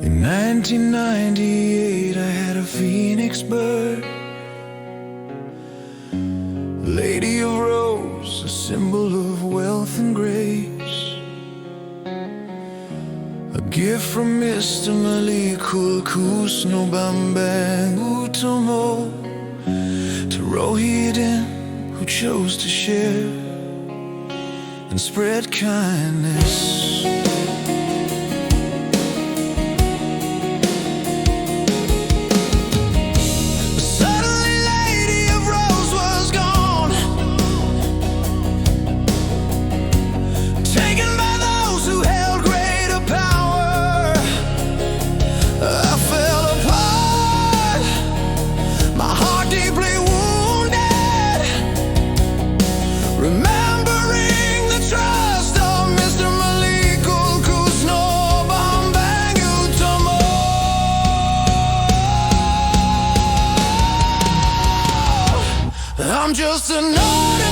In 1998 I had a phoenix bird, Lady of Rose, a symbol of wealth and grace, a gift from Mr. Malikul Kusno Bambang Utomo to Rohidin, who chose to share and spread kindness. Remembering the trust of Mr. Malikul Kusno Bambang Utomo. I'm just an ordinary